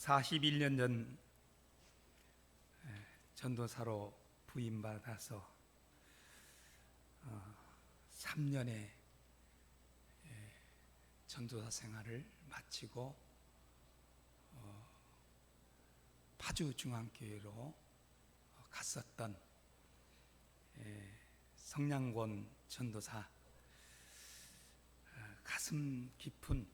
41년 전 전도사로 부임받아서 3년의 전도사 생활을 마치고 파주중앙교회로 갔었던 성량권 전도사, 가슴 깊은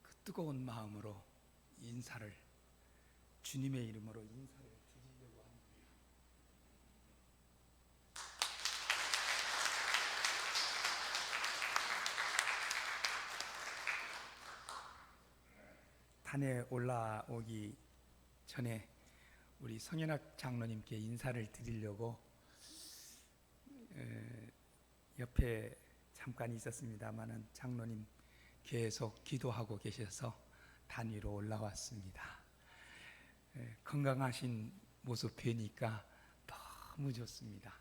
그 뜨거운 마음으로 주님의 이름으로 인사를 드리려고 합니다. 단에 올라오기 전에 우리 성현학 장로님께 인사를 드리려고 옆에 잠깐 있었습니다마는 장로님 계속 기도하고 계셔서 단 위로 올라왔습니다. 건강하신 모습 뵈니까 너무 좋습니다.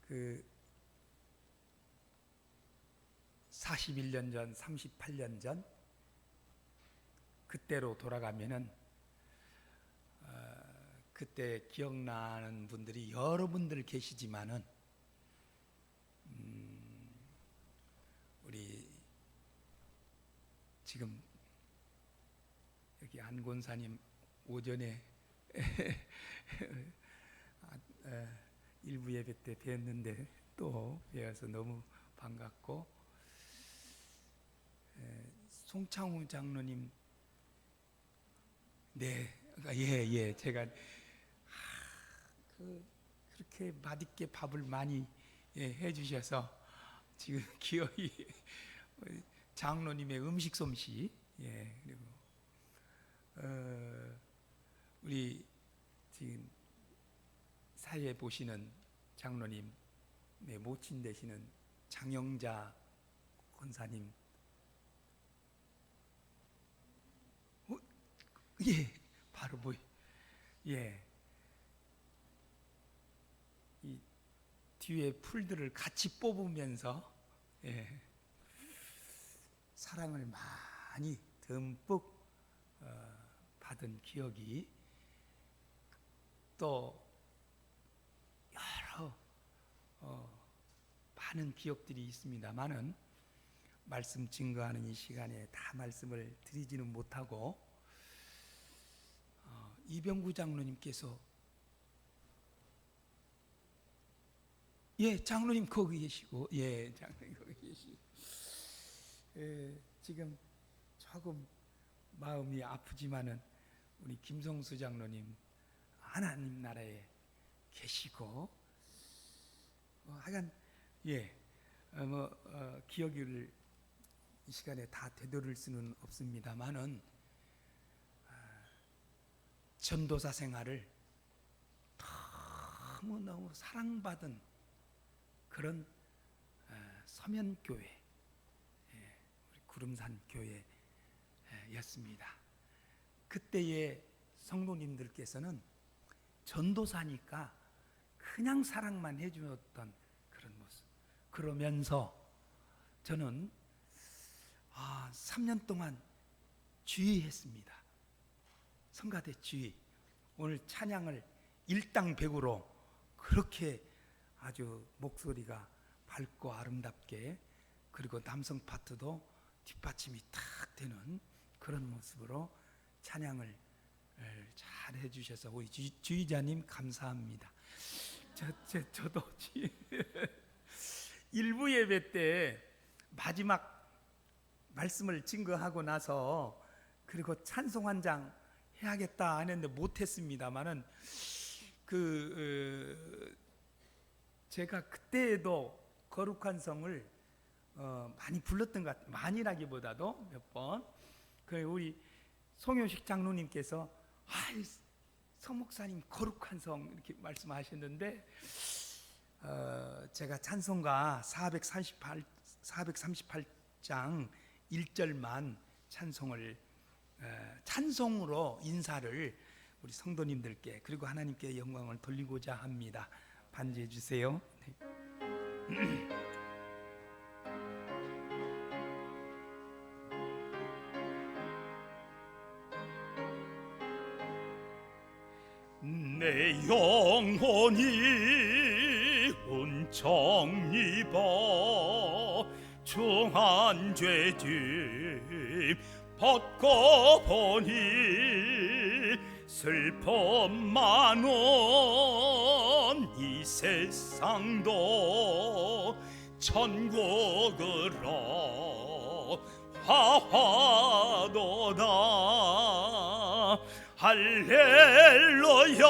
그 41년 전, 38년 전 그때로 돌아가면은 그때 기억나는 분들이 여러분들 계시지만은 우리 지금 여기 안곤사님 오전에 일부 예배 때 뵀는데 또 뵈어서 너무 반갑고, 송창우 장로님, 네, 예, 제가 그렇게 맛있게 밥을 많이 해주셔서 지금 기억이 장로님의 음식 솜씨, 그리고 우리 지금 사회에 보시는 장로님의 모친 되시는 장영자 권사님, 바로 이 뒤에 풀들을 같이 뽑으면서 사랑을 많이 듬뿍 받은 기억이, 또 여러 많은 기억들이 있습니다만은 말씀 증거하는 이 시간에 다 말씀을 드리지는 못하고, 이병구 장로님께서 장로님 거기 계시고, 장로님 거기 계시고, 지금 조금 마음이 아프지만은 우리 김성수 장로님 하나님 나라에 계시고, 하여간 기억을 이 시간에 다 되돌릴 수는 없습니다만은 전도사 생활을 너무너무 사랑받은 그런 서면교회, 우리 구름산 교회였습니다. 그때의 성도님들께서는 전도사니까 그냥 사랑만 해주었던 그런 모습. 그러면서 저는 3년 동안 주의했습니다. 성가대 주의. 오늘 찬양을 일당백으로 그렇게 아주 목소리가 밝고 아름답게, 그리고 남성 파트도 뒷받침이 탁 되는 그런 모습으로 찬양을 잘 해주셔서 우리 주의자님 감사합니다. 저도 일부 예배 때 마지막 말씀을 증거하고 나서 그리고 찬송 한 장 해야겠다 하는데 못했습니다만은 제가 그때에도 거룩한 성을 많이 불렀던 것 같아요. 많이라기보다도 몇 번. 우리 송효식 장로님께서 서 목사님 거룩한 성 이렇게 말씀하셨는데, 제가 찬송가 438장 1절만 찬송으로 인사를 우리 성도님들께 그리고 하나님께 영광을 돌리고자 합니다. 반주해 주세요. 네. 내 영혼이 은총 입어 중한 죄짐 벗고 보니 슬픔 많은 이 세상도 천국으로 화하도다. 할렐루야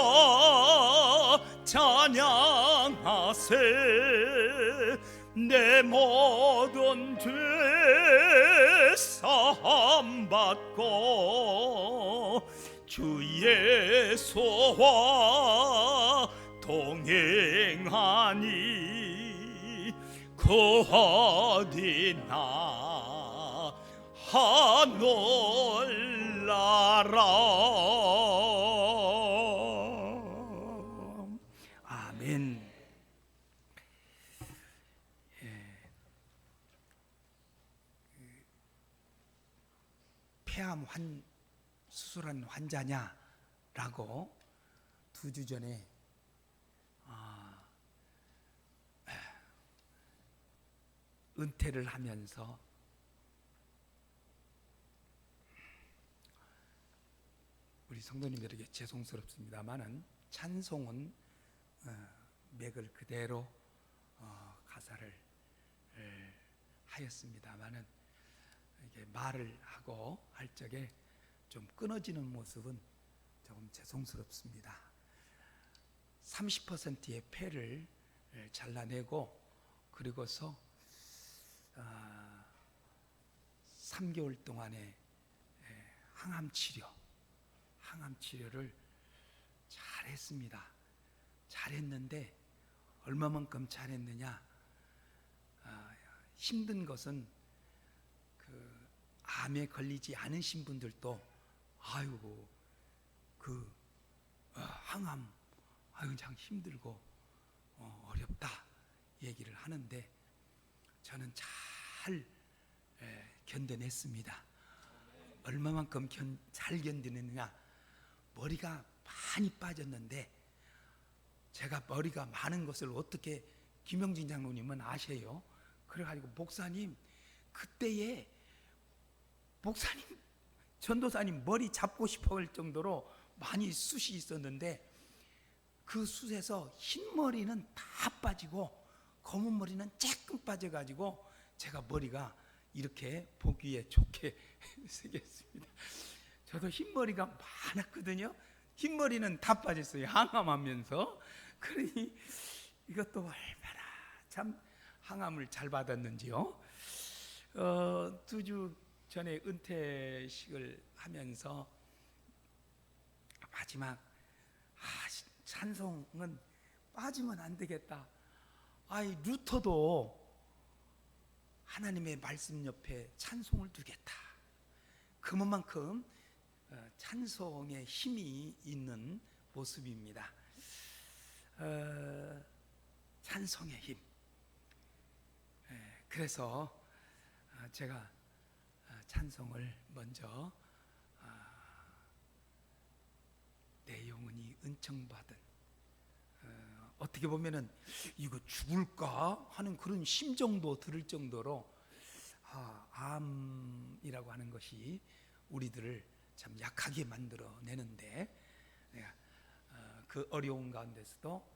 찬양하세. 내 모든 죄 사함 받고 주 예수와 동행하니 그 어디나 하놀라라. 아멘. 폐암 수술한 환자냐라고 2주 전에 은퇴를 하면서 우리 성도님들에게 죄송스럽습니다만은 찬송은 맥을 그대로 가사를 하였습니다만은 이게 말을 하고 할 적에 좀 끊어지는 모습은 조금 죄송스럽습니다. 30%의 폐를 잘라내고 그리고서 3개월 동안의 항암 치료를 잘했습니다. 잘했는데 얼마만큼 잘했느냐? 힘든 것은 그 암에 걸리지 않으신 분들도 아이고 그 항암 아이고 참 힘들고 어렵다 얘기를 하는데 저는 잘 견뎌냈습니다. 얼마만큼 잘 견디느냐? 머리가 많이 빠졌는데 제가 머리가 많은 것을 어떻게 김영진 장로님은 아셔요. 그래가지고 목사님 그때에 목사님 전도사님 머리 잡고 싶어 할 정도로 많이 숱이 있었는데 그 숱에서 흰 머리는 다 빠지고 검은 머리는 조금 빠져가지고 제가 머리가 이렇게 보기에 좋게 생겼습니다. 저도 흰머리가 많았거든요. 흰머리는 다 빠졌어요. 항암하면서. 그러니 이것도 얼마나 참 항암을 잘 받았는지요. 2주 전에 은퇴식을 하면서 마지막 찬송은 빠지면 안 되겠다. 루터도 하나님의 말씀 옆에 찬송을 두겠다. 그만큼 찬송에 힘이 있는 모습입니다. 찬송의 힘. 그래서 제가 찬송을 먼저 내 영혼이 은총받은 어떻게 보면은 이거 죽을까 하는 그런 심정도 들을 정도로 암이라고 하는 것이 우리들을 참 약하게 만들어 내는데 그 어려운 가운데서도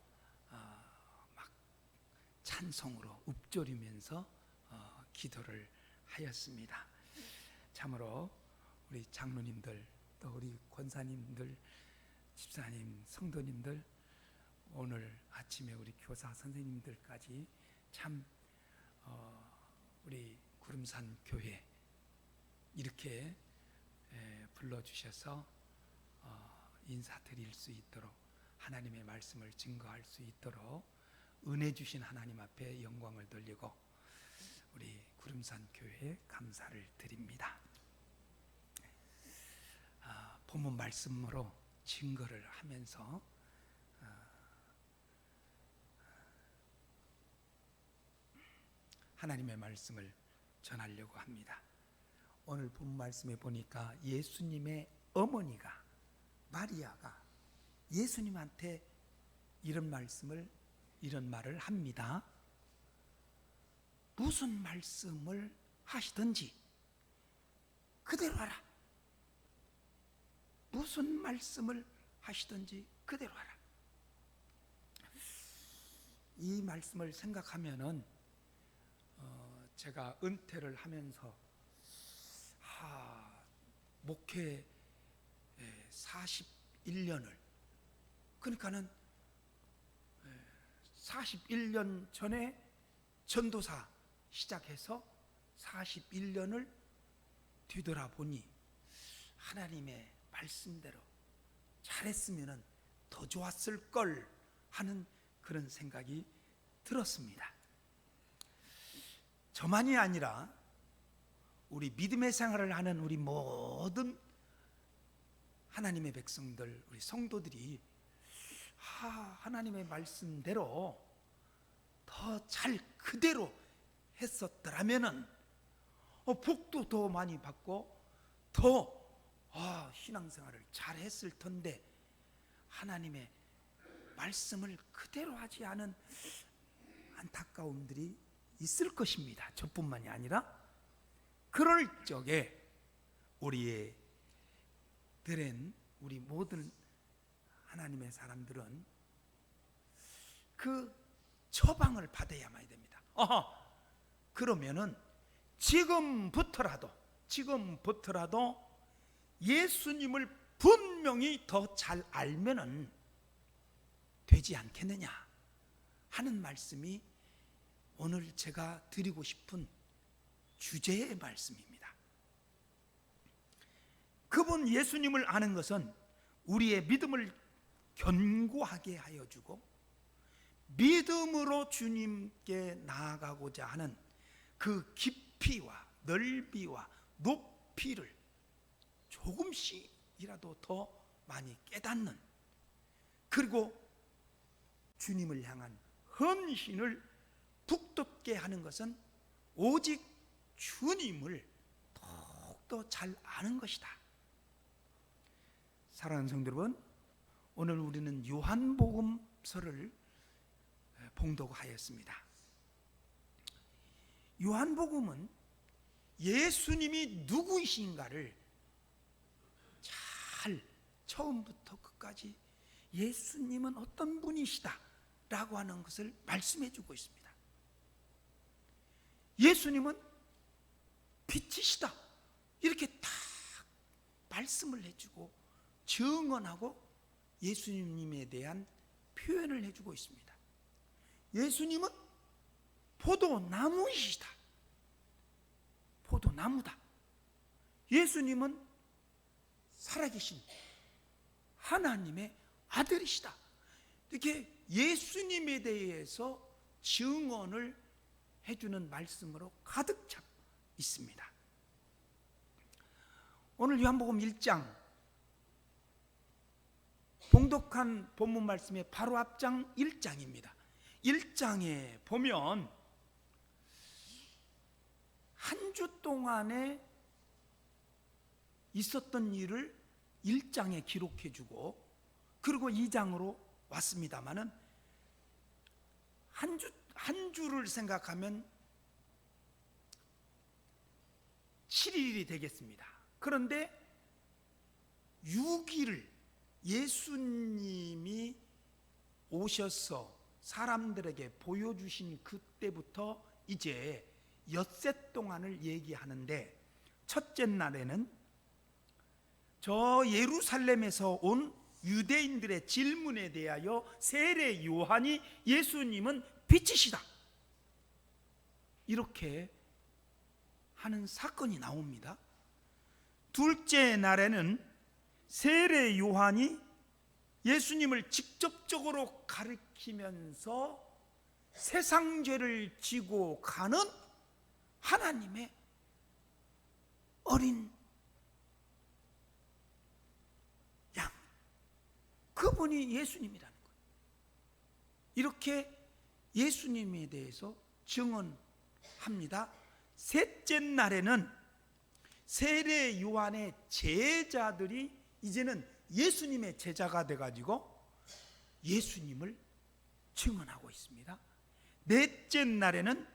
막 찬송으로 읊조리면서 기도를 하였습니다. 참으로 우리 장로님들 또 우리 권사님들 집사님 성도님들 오늘 아침에 우리 교사 선생님들까지 참 우리 구름산 교회 이렇게 불러주셔서 인사드릴 수 있도록 하나님의 말씀을 증거할 수 있도록 은혜 주신 하나님 앞에 영광을 돌리고 우리 구름산 교회에 감사를 드립니다. 본문 말씀으로 증거를 하면서 하나님의 말씀을 전하려고 합니다. 오늘 본 말씀에 보니까 예수님의 어머니가 마리아가 예수님한테 이런 말을 합니다. 무슨 말씀을 하시든지 그대로 하라. 무슨 말씀을 하시든지 그대로 하라. 이 말씀을 생각하면은 제가 은퇴를 하면서 목회 41년을, 그러니까는 41년 전에 전도사 시작해서 41년을 뒤돌아보니 하나님의 말씀대로 잘했으면 더 좋았을 걸 하는 그런 생각이 들었습니다. 저만이 아니라 우리 믿음의 생활을 하는 우리 모든 하나님의 백성들, 우리 성도들이 하나님의 말씀대로 더 잘 그대로 했었더라면은 복도 더 많이 받고 더 신앙생활을 잘 했을 텐데, 하나님의 말씀을 그대로 하지 않은 안타까움들이 있을 것입니다. 저뿐만이 아니라 그럴 적에 우리 모든 하나님의 사람들은 그 처방을 받아야만 됩니다. 그러면은 지금부터라도 예수님을 분명히 더 잘 알면은 되지 않겠느냐 하는 말씀이 오늘 제가 드리고 싶은 주제의 말씀입니다. 그분 예수님을 아는 것은 우리의 믿음을 견고하게 하여 주고 믿음으로 주님께 나아가고자 하는 그 깊이와 넓이와 높이를 조금씩이라도 더 많이 깨닫는, 그리고 주님을 향한 헌신을 북돋게 하는 것은 오직 주님을 더욱더 잘 아는 것이다. 사랑하는 성도 여러분, 오늘 우리는 요한복음서를 봉독하였습니다. 요한복음은 예수님이 누구이신가를 잘 처음부터 끝까지 예수님은 어떤 분이시다 라고 하는 것을 말씀해 주고 있습니다. 예수님은 빛이시다 이렇게 딱 말씀을 해주고 증언하고 예수님에 대한 표현을 해주고 있습니다. 예수님은 포도나무이시다. 포도나무다. 예수님은 살아계신 하나님의 아들이시다. 이렇게 예수님에 대해서 증언을 해주는 말씀으로 가득 차 있습니다. 오늘 요한복음 1장 봉독한 본문 말씀의 바로 앞장 1장입니다. 1장에 보면 한 주 동안에 있었던 일을 1장에 기록해 주고, 그리고 2장으로 왔습니다마는 한 주를 생각하면 7일이 되겠습니다. 그런데 6일을 예수님이 오셔서 사람들에게 보여주신 그때부터 이제 엿새 동안을 얘기하는데, 첫째 날에는 저 예루살렘에서 온 유대인들의 질문에 대하여 세례 요한이 예수님은 빛이시다 이렇게 하는 사건이 나옵니다. 둘째 날에는 세례 요한이 예수님을 직접적으로 가리키면서 세상 죄를 지고 가는 하나님의 어린 양, 그분이 예수님이라는 거예요. 이렇게 예수님에 대해서 증언합니다. 셋째 날에는 세례 요한의 제자들이 이제는 예수님의 제자가 돼가지고 예수님을 증언하고 있습니다. 넷째 날에는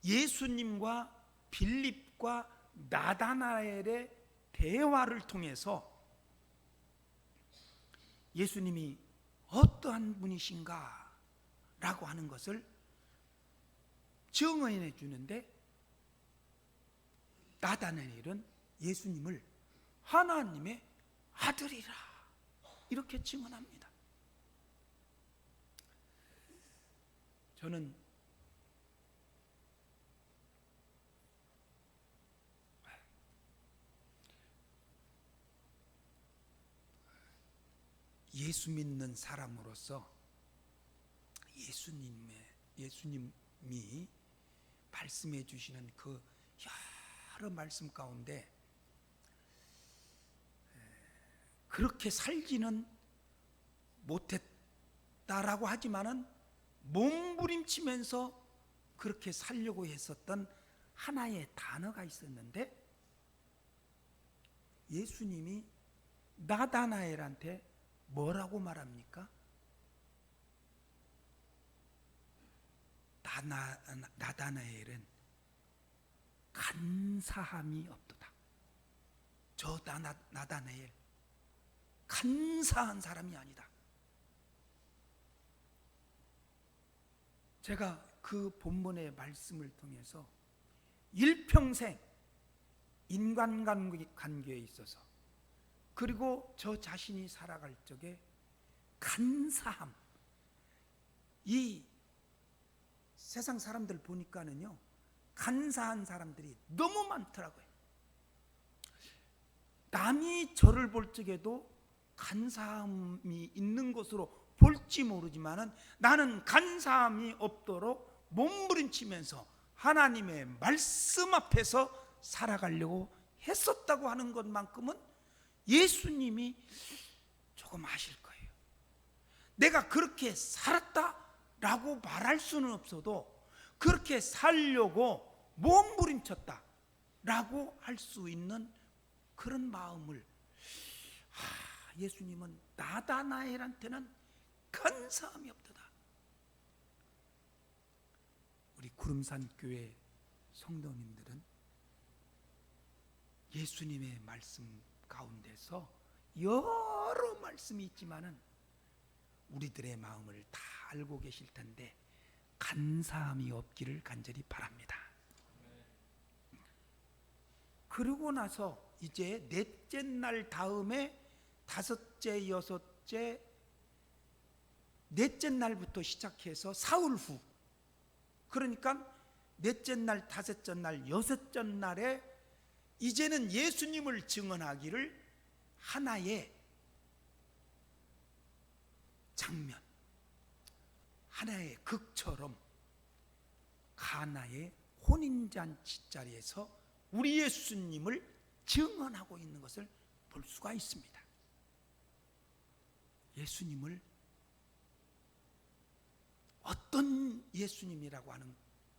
예수님과 빌립과 나다나엘의 대화를 통해서 예수님이 어떠한 분이신가 라고 하는 것을 증언해 주는데, 나다나엘은 예수님을 하나님의 아들이라 이렇게 증언합니다. 저는 예수 믿는 사람으로서 예수님이 말씀해 주시는 그 여러 말씀 가운데 그렇게 살지는 못했다라고 하지만은 몸부림치면서 그렇게 살려고 했었던 하나의 단어가 있었는데, 예수님이 나다나엘한테 뭐라고 말합니까? 나다나엘은 간사함이 없도다. 저 나다나엘 간사한 사람이 아니다. 제가 그 본문의 말씀을 통해서 일평생 인간관계에 있어서, 그리고 저 자신이 살아갈 적에 간사함, 이 세상 사람들 보니까는요 간사한 사람들이 너무 많더라고요. 남이 저를 볼 적에도 간사함이 있는 것으로 볼지 모르지만은 나는 간사함이 없도록 몸부림치면서 하나님의 말씀 앞에서 살아가려고 했었다고 하는 것만큼은 예수님이 조금 아실 거예요. 내가 그렇게 살았다라고 말할 수는 없어도 그렇게 살려고 몸부림쳤다라고 할 수 있는 그런 마음을 예수님은 나다나엘한테는 간사함이 없도다. 우리 구름산 교회 성도님들은 예수님의 말씀 가운데서 여러 말씀이 있지만은 우리들의 마음을 다 알고 계실 텐데 간사함이 없기를 간절히 바랍니다. 그러고 나서 이제 넷째 날 다음에 다섯째, 여섯째, 넷째 날부터 시작해서 사흘 후, 그러니까 넷째 날, 다섯째 날, 여섯째 날에 이제는 예수님을 증언하기를 하나의 장면, 하나의 극처럼 가나의 혼인잔치 자리에서 우리 예수님을 증언하고 있는 것을 볼 수가 있습니다. 예수님을 어떤 예수님이라고 하는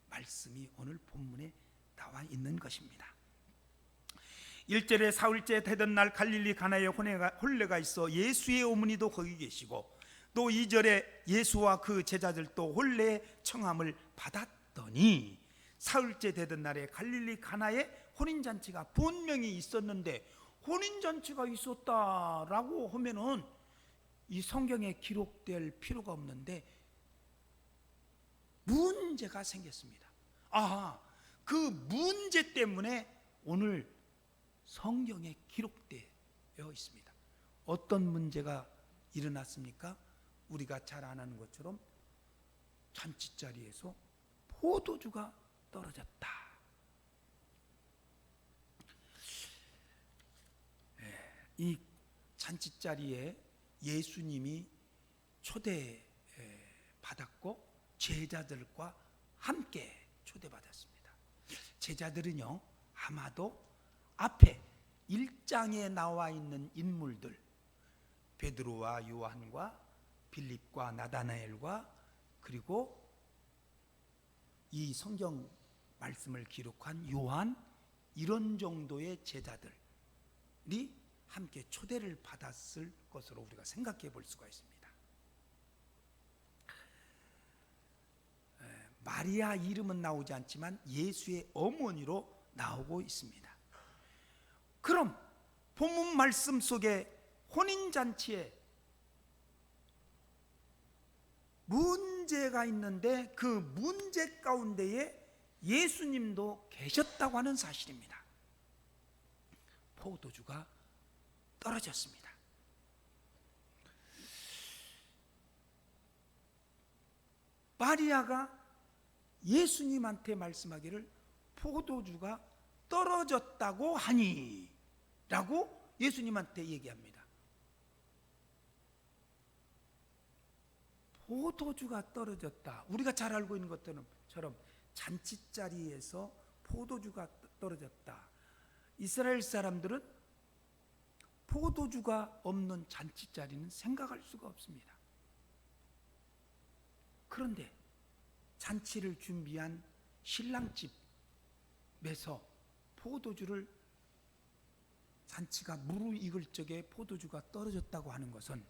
말씀이 오늘 본문에 나와 있는 것입니다. 1절에 사흘째 되던 날 갈릴리 가나에 혼례가 있어 예수의 어머니도 거기 계시고, 또 2절에 예수와 그 제자들도 혼례의 청함을 받았더니, 사흘째 되던 날에 갈릴리 가나에 혼인잔치가 분명히 있었는데, 혼인잔치가 있었다라고 하면은 이 성경에 기록될 필요가 없는데 문제가 생겼습니다. 그 문제 때문에 오늘 성경에 기록되어 있습니다. 어떤 문제가 일어났습니까? 우리가 잘 아는 것처럼 잔치자리에서 포도주가 떨어졌다. 이 잔치자리에 예수님이 초대받았고 제자들과 함께 초대받았습니다. 제자들은요, 아마도 앞에 1장에 나와 있는 인물들, 베드로와 요한과 빌립과 나다나엘과 그리고 이 성경 말씀을 기록한 요한, 이런 정도의 제자들이 함께 초대를 받았을 것으로 우리가 생각해 볼 수가 있습니다. 마리아 이름은 나오지 않지만 예수의 어머니로 나오고 있습니다. 그럼 본문 말씀 속에 혼인잔치에 문제가 있는데 그 문제 가운데에 예수님도 계셨다고 하는 사실입니다. 포도주가 떨어졌습니다. 마리아가 예수님한테 말씀하기를 포도주가 떨어졌다고 하니 라고 예수님한테 얘기합니다. 포도주가 떨어졌다. 우리가 잘 알고 있는 것처럼 잔치자리에서 포도주가 떨어졌다. 이스라엘 사람들은 포도주가 없는 잔치자리는 생각할 수가 없습니다. 그런데 잔치를 준비한 신랑집에서 포도주를 잔치가 무르익을 적에 포도주가 떨어졌다고 하는 것은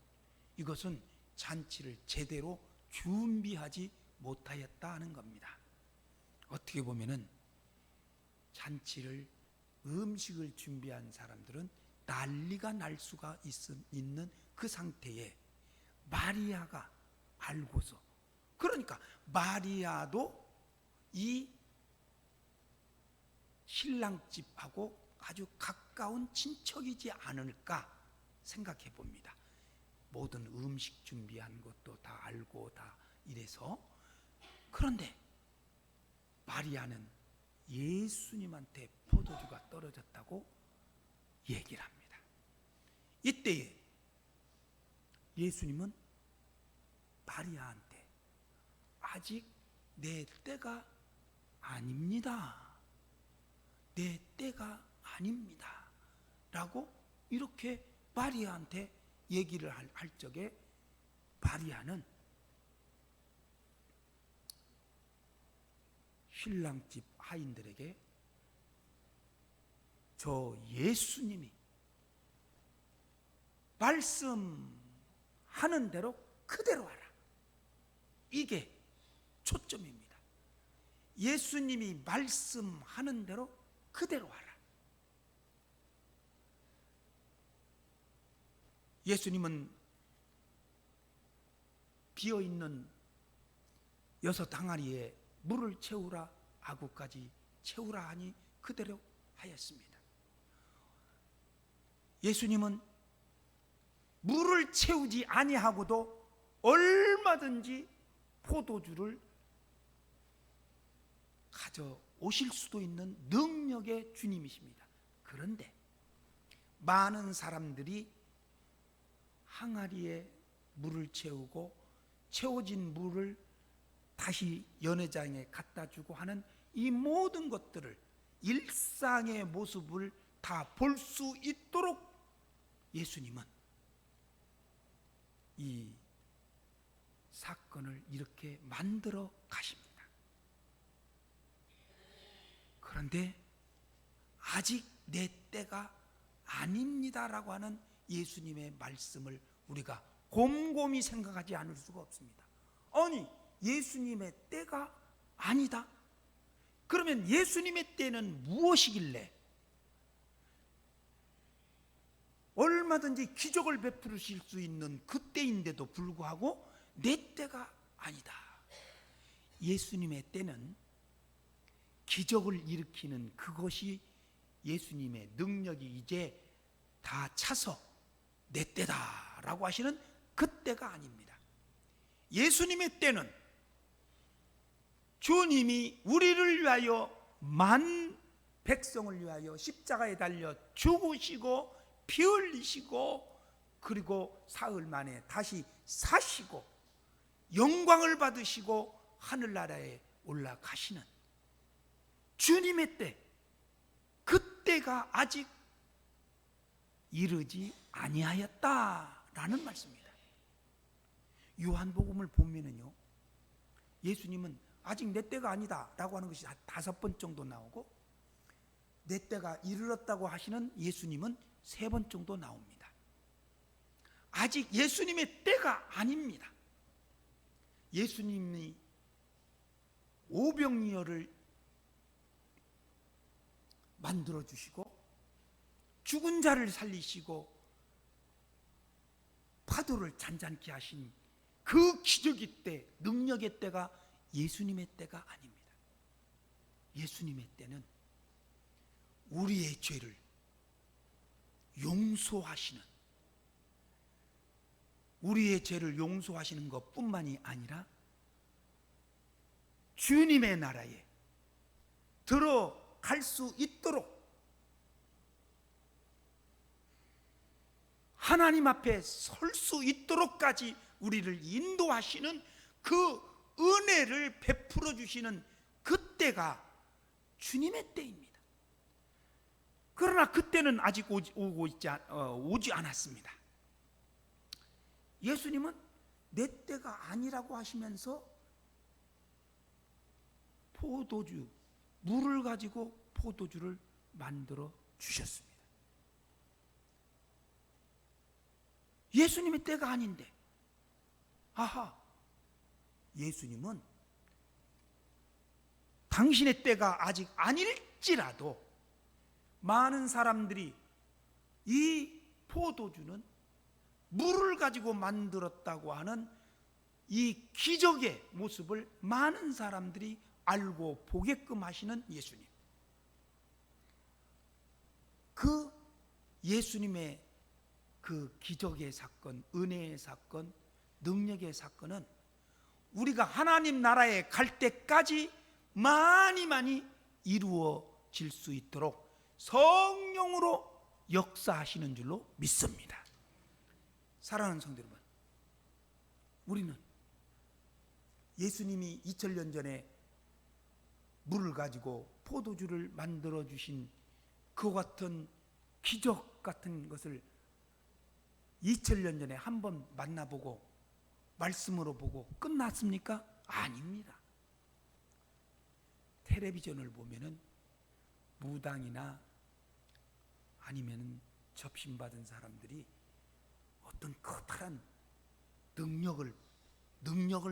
이것은 잔치를 제대로 준비하지 못하였다 하는 겁니다. 어떻게 보면은 잔치를 음식을 준비한 사람들은 난리가 날 수가 있는 그 상태에 마리아가 알고서, 그러니까 마리아도 이 신랑집하고 아주 가까운 친척이지 않을까 생각해 봅니다. 모든 음식 준비한 것도 다 알고 다 이래서. 그런데 마리아는 예수님한테 포도주가 떨어졌다고 얘기를 합니다. 이때에 예수님은 마리아한테 아직 내 때가 아닙니다. 내 때가 아닙니다. 라고 이렇게 마리아한테 얘기를 할 적에 마리아는 신랑집 하인들에게 저 예수님이 말씀하는 대로 그대로 하라. 이게 초점입니다. 예수님이 말씀하는 대로 그대로 하라. 예수님은 비어있는 6 항아리에 물을 채우라 아구까지 채우라 하니 그대로 하였습니다. 예수님은 물을 채우지 아니하고도 얼마든지 포도주를 가져오실 수도 있는 능력의 주님이십니다. 그런데 많은 사람들이 항아리에 물을 채우고 채워진 물을 다시 연회장에 갖다 주고 하는 이 모든 것들을, 일상의 모습을 다 볼 수 있도록 예수님은 이 사건을 이렇게 만들어 가십니다. 그런데 아직 내 때가 아닙니다라고 하는 예수님의 말씀을 우리가 곰곰이 생각하지 않을 수가 없습니다. 아니, 예수님의 때가 아니다? 그러면 예수님의 때는 무엇이길래 얼마든지 기적을 베푸실 수 있는 그 때인데도 불구하고 내 때가 아니다. 예수님의 때는 기적을 일으키는 그것이 예수님의 능력이 이제 다 차서 내 때다라고 하시는 그 때가 아닙니다. 예수님의 때는 주님이 우리를 위하여 만 백성을 위하여 십자가에 달려 죽으시고 피 흘리시고 그리고 사흘 만에 다시 사시고 영광을 받으시고 하늘나라에 올라가시는 주님의 때, 그때가 아직 이르지 아니하였다라는 말씀입니다. 요한복음을 보면은요, 예수님은 아직 내 때가 아니다 라고 하는 것이 5번 정도 나오고, 내 때가 이르렀다고 하시는 예수님은 3번 정도 나옵니다. 아직 예수님의 때가 아닙니다. 예수님이 오병이어를 만들어 주시고 죽은 자를 살리시고 파도를 잔잔케 하신 그 기적의 때, 능력의 때가 예수님의 때가 아닙니다. 예수님의 때는 우리의 죄를 용서하시는, 우리의 죄를 용서하시는 것뿐만이 아니라 주님의 나라에 들어갈 수 있도록 하나님 앞에 설 수 있도록까지 우리를 인도하시는 그 은혜를 베풀어 주시는 그때가 주님의 때입니다. 그러나 그때는 아직 오지 않았습니다. 예수님은 내 때가 아니라고 하시면서 포도주, 물을 가지고 포도주를 만들어 주셨습니다. 예수님의 때가 아닌데, 아하, 예수님은 당신의 때가 아직 아닐지라도 많은 사람들이 이 포도주는 물을 가지고 만들었다고 하는 이 기적의 모습을 많은 사람들이 알고 보게끔 하시는 예수님. 그 예수님의 그 기적의 사건, 은혜의 사건, 능력의 사건은 우리가 하나님 나라에 갈 때까지 많이 이루어질 수 있도록 성령으로 역사하시는 줄로 믿습니다. 사랑하는 성도 여러분, 우리는 예수님이 2000년 전에 물을 가지고 포도주를 만들어 주신 그 같은 기적 같은 것을 2000년 전에 한번 만나보고 말씀으로 보고 끝났습니까? 아닙니다. 텔레비전을 보면은 무당이나 아니면 접신받은 사람들이 어떤 커다란 능력을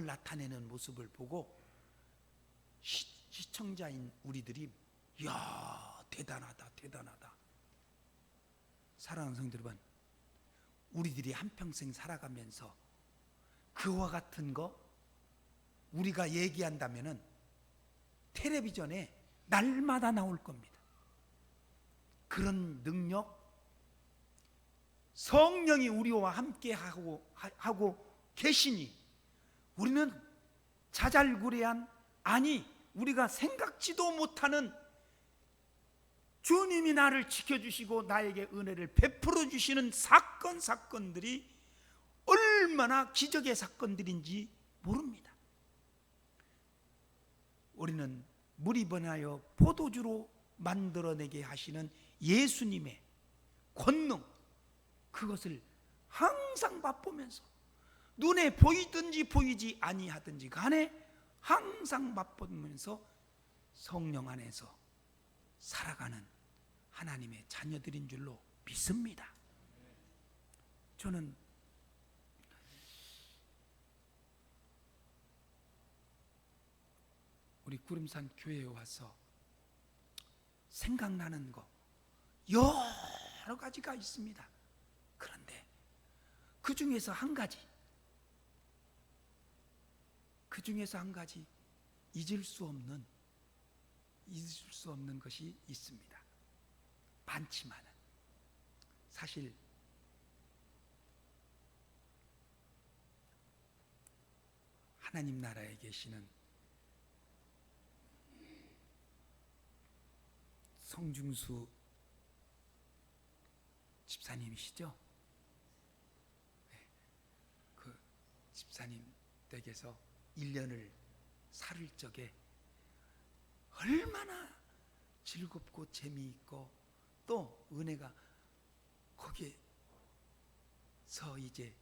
나타내는 모습을 보고 시청자인 우리들이 이야, 대단하다. 사랑하는 성도 여러분, 우리들이 한평생 살아가면서 그와 같은 거 우리가 얘기한다면은 텔레비전에 날마다 나올 겁니다. 그런 능력, 성령이 우리와 함께 하고 계시니 우리는 자잘구레한, 아니 우리가 생각지도 못하는 주님이 나를 지켜주시고 나에게 은혜를 베풀어 주시는 사건들이 얼마나 기적의 사건들인지 모릅니다. 우리는 물이 변하여 포도주로 만들어내게 하시는 예수님의 권능, 그것을 항상 맛보면서 눈에 보이든지 보이지 아니하든지 간에 항상 맛보면서 성령 안에서 살아가는 하나님의 자녀들인 줄로 믿습니다. 저는 우리 구름산 교회에 와서 생각나는 거 여러 가지가 있습니다. 그런데 그 중에서 한 가지 잊을 수 없는 것이 있습니다. 많지만은 사실 하나님 나라에 계시는 성중수 집사님이시죠? 네. 그 집사님 댁에서 1년을 살을 적에 얼마나 즐겁고 재미있고 또 은혜가 거기에서 이제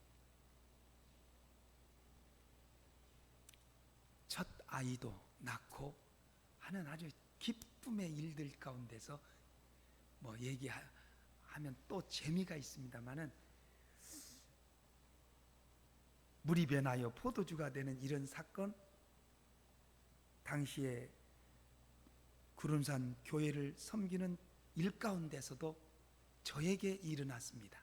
첫 아이도 낳고 하는 아주 기쁨의 일들 가운데서 뭐 얘기하면 또 재미가 있습니다만은 물이 변하여 포도주가 되는 이런 사건, 당시에 구름산 교회를 섬기는 일 가운데서도 저에게 일어났습니다.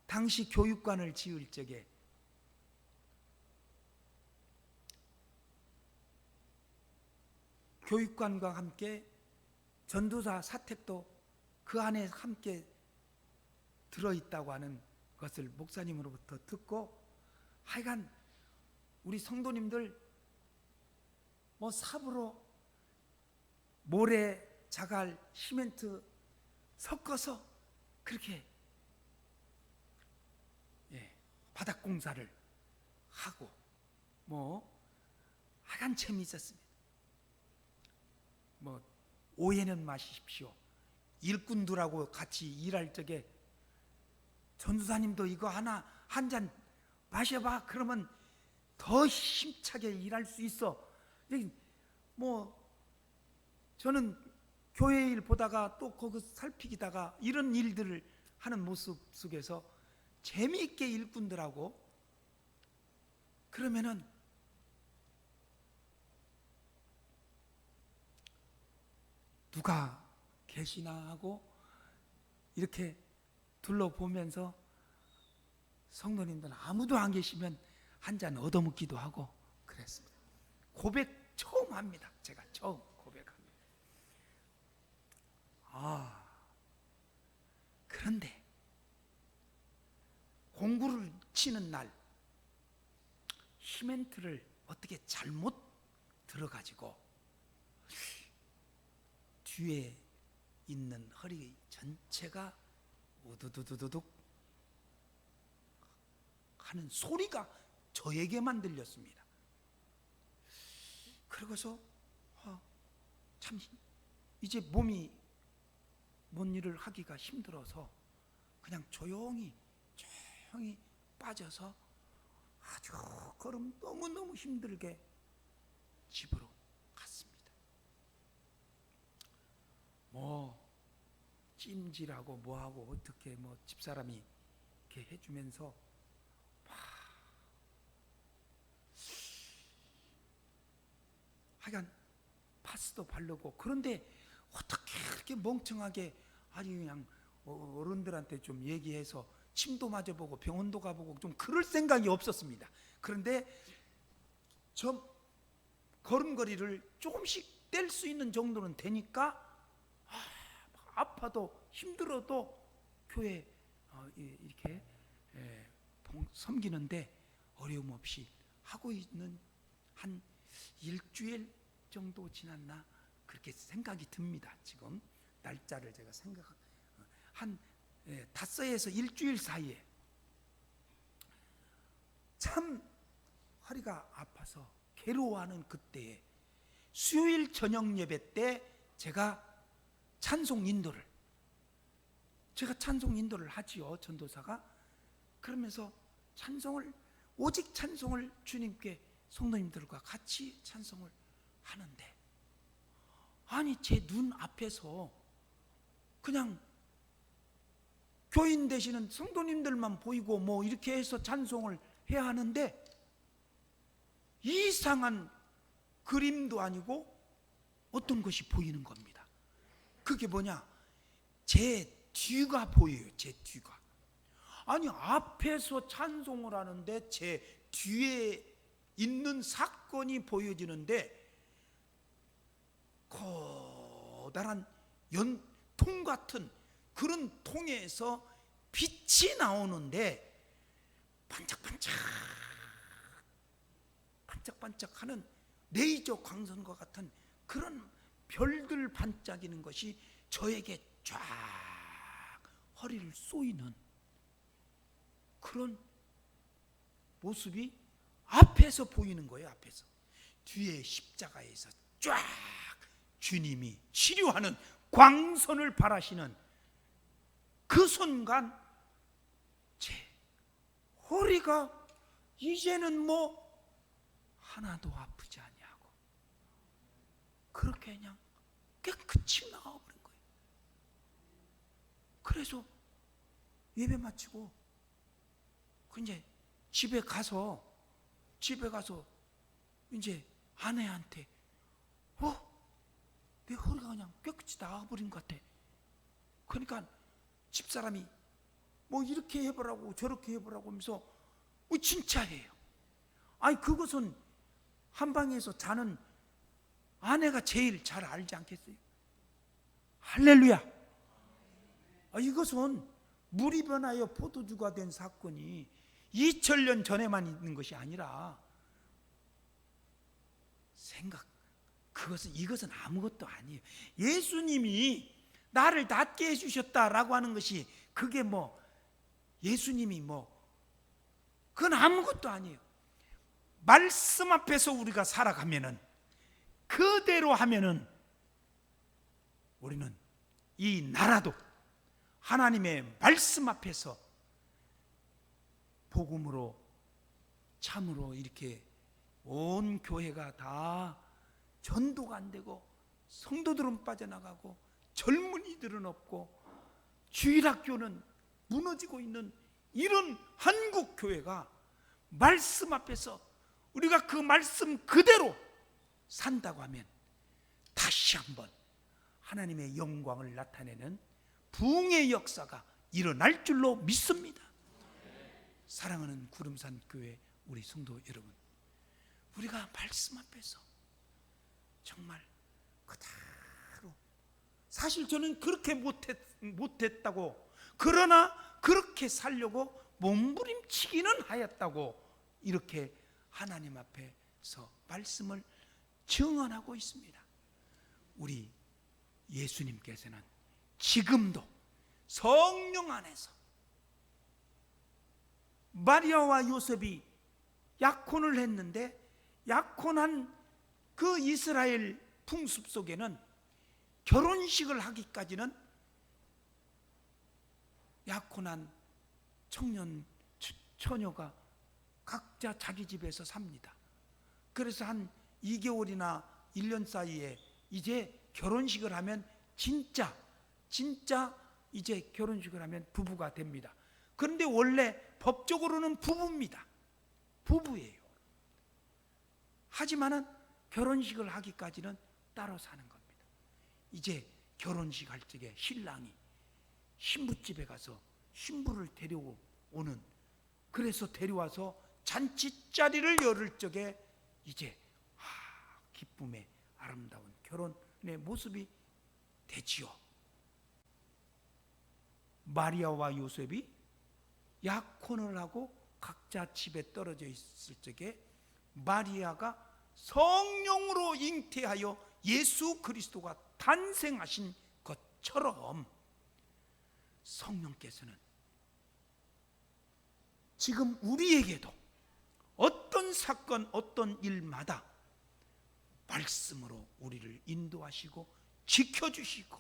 당시 교육관을 지을 적에 교육관과 함께 전도사 사택도 그 안에 함께 들어있다고 하는 것을 목사님으로부터 듣고, 하여간 우리 성도님들 뭐 삽으로 모래, 자갈, 시멘트 섞어서 그렇게 바닥 공사를 하고 뭐 하여간 재미있었습니다. 뭐 오해는 마십시오. 일꾼들하고 같이 일할 적에 전도사님도 이거 하나 한 잔 마셔봐. 그러면 더 힘차게 일할 수 있어. 뭐 저는 교회 일 보다가 또 거기 살피기다가 이런 일들을 하는 모습 속에서 재미있게 일꾼들하고 그러면은 누가 계시나 하고 이렇게 둘러보면서 성도님들 아무도 안 계시면 한 잔 얻어먹기도 하고 그랬습니다. 고백 처음 합니다. 제가 처음 고백합니다. 그런데 공구를 치는 날 시멘트를 어떻게 잘못 들어가지고 뒤에 있는 허리 전체가 우두두두둑 하는 소리가 저에게만 들렸습니다. 그러고서 참 이제 몸이 뭔 일을 하기가 힘들어서 그냥 조용히 빠져서 아주 걸음 너무너무 힘들게 집으로 갔습니다. 뭐 찜질하고 뭐하고 어떻게 뭐 집사람이 이렇게 해주면서 하여간 파스도 바르고, 그런데 어떻게 그렇게 멍청하게 아니 그냥 어른들한테 좀 얘기해서 침도 맞아보고 병원도 가보고 좀 그럴 생각이 없었습니다. 그런데 저 걸음걸이를 조금씩 뗄 수 있는 정도는 되니까 아파도 힘들어도 교회 이렇게 섬기는데 어려움 없이 하고 있는 한 일주일 정도 지났나 그렇게 생각이 듭니다. 지금 날짜를 제가 한 닷새에서 일주일 사이에 참 허리가 아파서 괴로워하는 그때에 수요일 저녁 예배 때 제가 찬송 인도를 하지요. 전도사가. 그러면서 오직 찬송을 주님께 성도님들과 같이 찬송을 하는데, 아니 제 눈 앞에서 그냥 교인 되시는 성도님들만 보이고 뭐 이렇게 해서 찬송을 해야 하는데 이상한 그림도 아니고 어떤 것이 보이는 겁니다. 그게 뭐냐? 제 뒤가 보여요. 제 뒤가. 아니 앞에서 찬송을 하는데 제 뒤에 있는 사건이 보여지는데 커다란 연통 같은 그런 통에서 빛이 나오는데 반짝반짝하는 레이저 광선과 같은 그런 별들 반짝이는 것이 저에게 쫙 허리를 쏘이는 그런 모습이 앞에서 보이는 거예요. 앞에서. 뒤에 십자가에서 쫙 주님이 치료하는 광선을 바라시는 그 순간 제 허리가 이제는 뭐 하나도 아프지 않냐고 그렇게 그냥 깨끗이 나와버린 거예요. 그래서 예배 마치고 이제 집에 가서 이제 아내한테 내 허리가 그냥 깨끗이 나와버린 것 같아. 그러니까 집사람이 뭐 이렇게 해보라고 저렇게 해보라고 하면서 진짜예요. 아니 그것은 한방에서 자는 아내가 제일 잘 알지 않겠어요? 할렐루야. 이것은 물이 변하여 포도주가 된 사건이 2000년 전에만 있는 것이 아니라 이것은 아무것도 아니에요. 예수님이 나를 낫게 해주셨다라고 하는 것이 그게 예수님이 그건 아무것도 아니에요. 말씀 앞에서 우리가 살아가면은, 그대로 하면은 우리는 이 나라도 하나님의 말씀 앞에서 복음으로 참으로 이렇게 온 교회가 다 전도가 안 되고 성도들은 빠져나가고 젊은이들은 없고 주일학교는 무너지고 있는 이런 한국 교회가 말씀 앞에서 우리가 그 말씀 그대로 산다고 하면 다시 한번 하나님의 영광을 나타내는 부흥의 역사가 일어날 줄로 믿습니다. 사랑하는 구름산 교회 우리 성도 여러분, 우리가 말씀 앞에서 정말 그대로, 사실 저는 그렇게 못했다고, 그러나 그렇게 살려고 몸부림치기는 하였다고 이렇게 하나님 앞에서 말씀을 증언하고 있습니다. 우리 예수님께서는 지금도 성령 안에서 마리아와 요셉이 약혼을 했는데, 약혼한 그 이스라엘 풍습 속에는 결혼식을 하기까지는 약혼한 처녀가 각자 자기 집에서 삽니다. 그래서 한 2개월이나 1년 사이에 이제 결혼식을 하면 진짜 이제 결혼식을 하면 부부가 됩니다. 그런데 원래 법적으로는 부부입니다. 부부예요. 하지만은 결혼식을 하기까지는 따로 사는 겁니다. 이제 결혼식 할 적에 신랑이 신부집에 가서 신부를 데려오는, 그래서 데려와서 잔치자리를 열을 적에 이제 기쁨의 아름다운 결혼의 모습이 되지요. 마리아와 요셉이 약혼을 하고 각자 집에 떨어져 있을 적에 마리아가 성령으로 잉태하여 예수 그리스도가 탄생하신 것처럼 성령께서는 지금 우리에게도 어떤 사건, 어떤 일마다 말씀으로 우리를 인도하시고 지켜주시고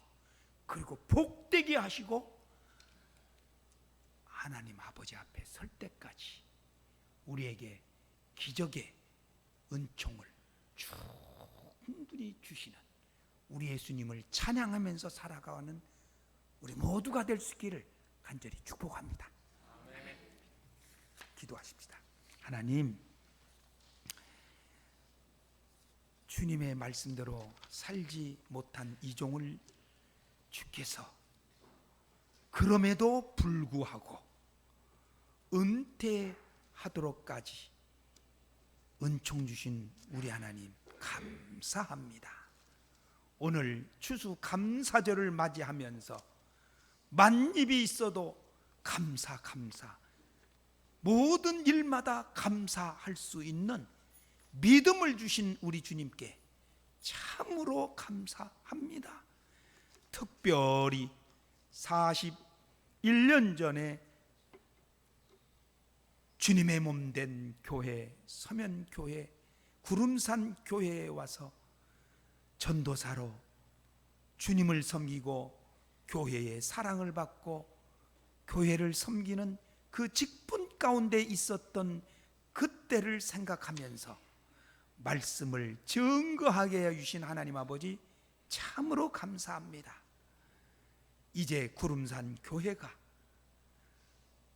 그리고 복되게 하시고 하나님 아버지 앞에 설 때까지 우리에게 기적의 은총을 충분히 주시는 우리 예수님을 찬양하면서 살아가는 우리 모두가 될 수 있기를 간절히 축복합니다. 아멘. 기도하십시다. 하나님, 주님의 말씀대로 살지 못한 이 종을 주께서 그럼에도 불구하고 은퇴하도록까지 은총 주신 우리 하나님 감사합니다. 오늘 추수감사절을 맞이하면서 만입이 있어도 감사 모든 일마다 감사할 수 있는 믿음을 주신 우리 주님께 참으로 감사합니다. 특별히 41년 전에 주님의 몸 된 교회, 서면교회, 구름산 교회에 와서 전도사로 주님을 섬기고 교회의 사랑을 받고 교회를 섬기는 그 직분 가운데 있었던 그때를 생각하면서 말씀을 증거하게 해주신 하나님 아버지 참으로 감사합니다. 이제 구름산 교회가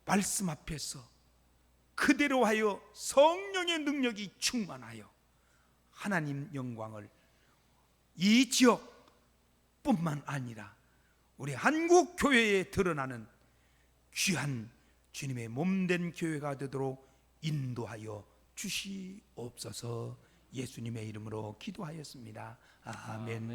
말씀 앞에서 그대로 하여 성령의 능력이 충만하여 하나님 영광을 이 지역뿐만 아니라 우리 한국 교회에 드러나는 귀한 주님의 몸된 교회가 되도록 인도하여 주시옵소서. 예수님의 이름으로 기도하였습니다. 아멘.